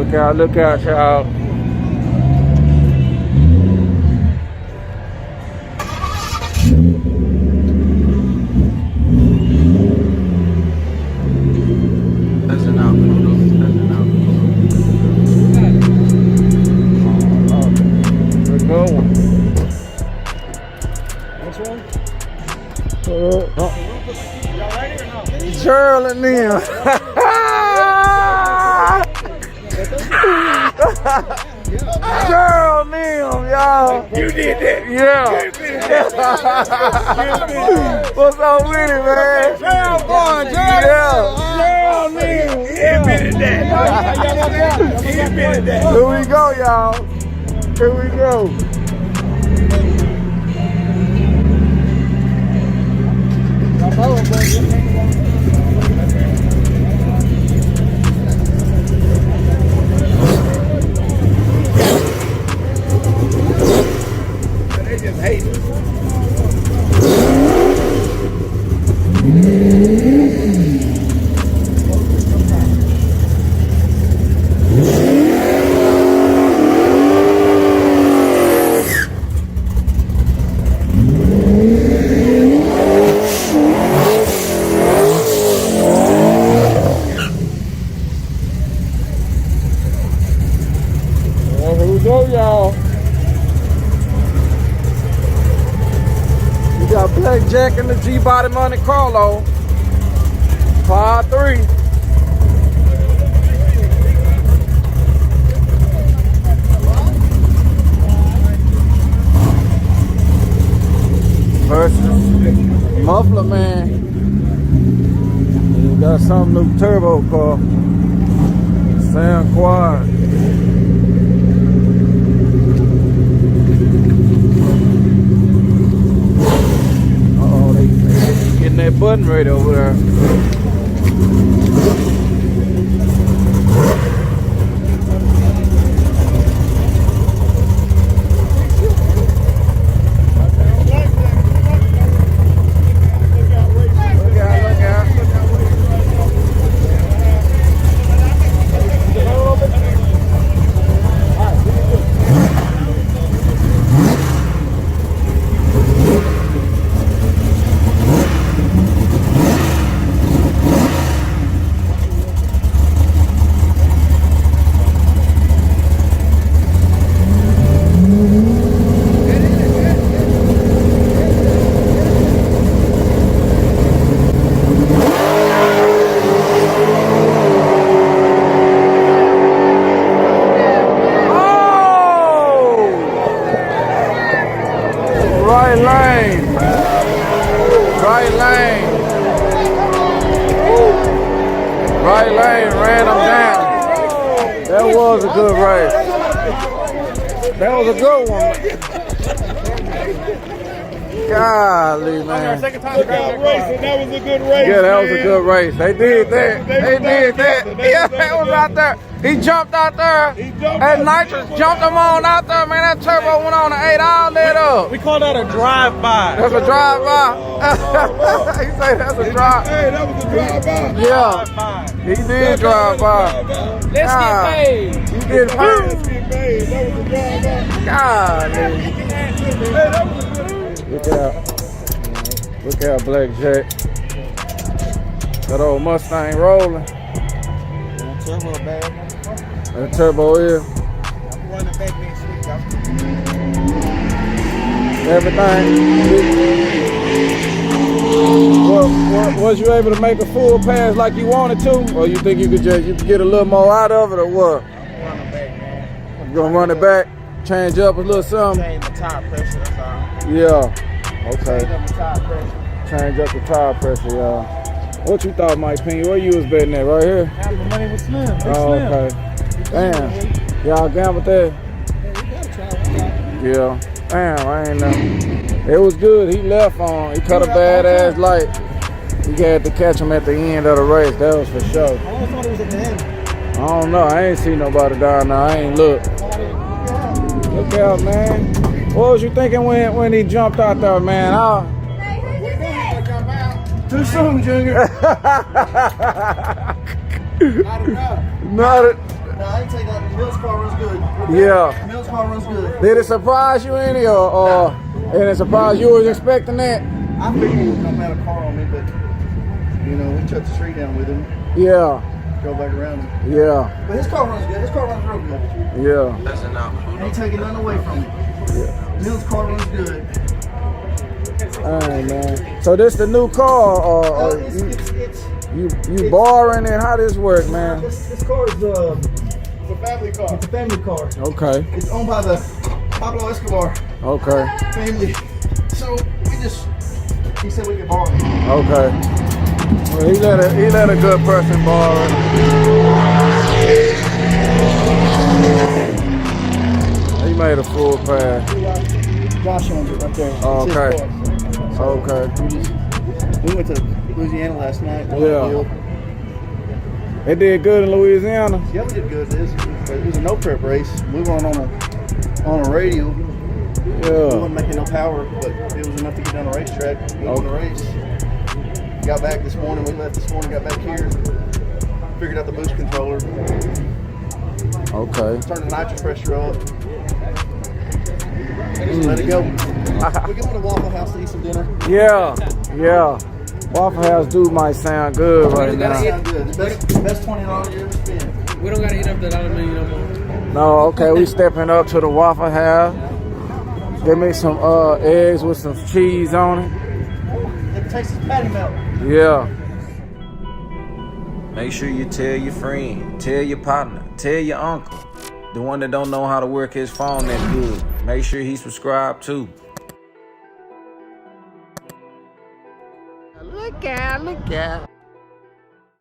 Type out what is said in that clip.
Look out, y'all. That's an outlaw. That's an outlaw. Good one. Next one? Cheryl and them. Cheryl and them, y'all. You did that. Yeah. What's up with it, man? Gerald boy, Gerald. Yeah. Gerald man. He admitted that. He admitted that. Here we go, y'all. Here we go. They just hate it. Here we go, y'all. We got Blackjack and the G-Body Monte Carlo. Par 3. Versus Muffler Man. We got some new turbo car. Sound quiet. Getting that button right over there. Right lane, ran him down. That was a good race. That was a good one. Golly, man. That was a good race. Yeah, that was a good race. They did that. They did that. Yeah, that was out there. He jumped out there. And Nitrous jumped him on out there, man. That turbo went on and ate all that up. We call that a drive-by. That's a drive-by. He said that's a drive. Hey, that was a drive-by. Yeah, he did drive-by. Let's get paid. He did Let's paid. get paid. That was a drive-by. God, Hey, that was a good. look out, Blackjack. That old Mustang rolling. Turbo bad. That turbo is. I'm running back next week. Everything. Was you able to make a full pass like you wanted to? Or you think you could get a little more out of it or what? I'm running back, man. You gonna run it back? Change up a little something? Change the tire pressure, that's all. Yeah. Okay. Change up the tire pressure. Change up the tire pressure, y'all. What you thought, Mike Payne? Where you was betting at? Right here? Half the money was Slim. Oh, okay. Damn. Y'all gambled that? Yeah. Damn, I ain't know. It was good. He left on. He cut a badass light. He had to catch him at the end of the race. That was for sure. I always thought it was at the end. I don't know. I ain't see nobody down there. I ain't look. Look out, man. What was you thinking when he jumped out there, man? Too soon, Junior. Not enough. Not it. No, I ain't take that. Mill's car runs good. Yeah. Mill's car runs good. Did it surprise you any, or and it surprised you was expecting that? I figured he would come out a car on me, but you know, we took the street down with him. Yeah. Go back around him. Yeah. But his car runs good. His car runs real good. Yeah. That's enough. Ain't taking nothing away from him. Yeah. Mill's car runs good. All right, man. So this the new car, or you borrowing it? How this work, man? This car is it's a family car. It's a family car. Okay. It's owned by the Pablo Escobar Okay. family. So he said we could borrow it. Okay. Well, he let a good person borrow it. He made a full pass. Josh owns it right there. Okay. Okay. We went to Louisiana last night. Yeah. They did good in Louisiana. Yeah, we did good. It was a no prep race. We weren't on a radio. We Yeah. wasn't making no power, but it was enough to get down the racetrack. We won the race. Got back this morning. We left this morning. Got back here. Figured out the boost controller. Okay. Turned the nitrous pressure up. Just let it go. We going to Waffle House to eat some dinner. Yeah. Yeah. Waffle House dude might sound good right now. Sound good. The best $20 you ever spent. We don't gotta eat up that other menu no more. No, okay, we stepping up to the Waffle House. Give me some eggs with some cheese on it. It tastes patty melt. Yeah. Make sure you tell your friend, tell your partner, tell your uncle, the one that don't know how to work his phone that good. Make sure he subscribed too. Look out, look out.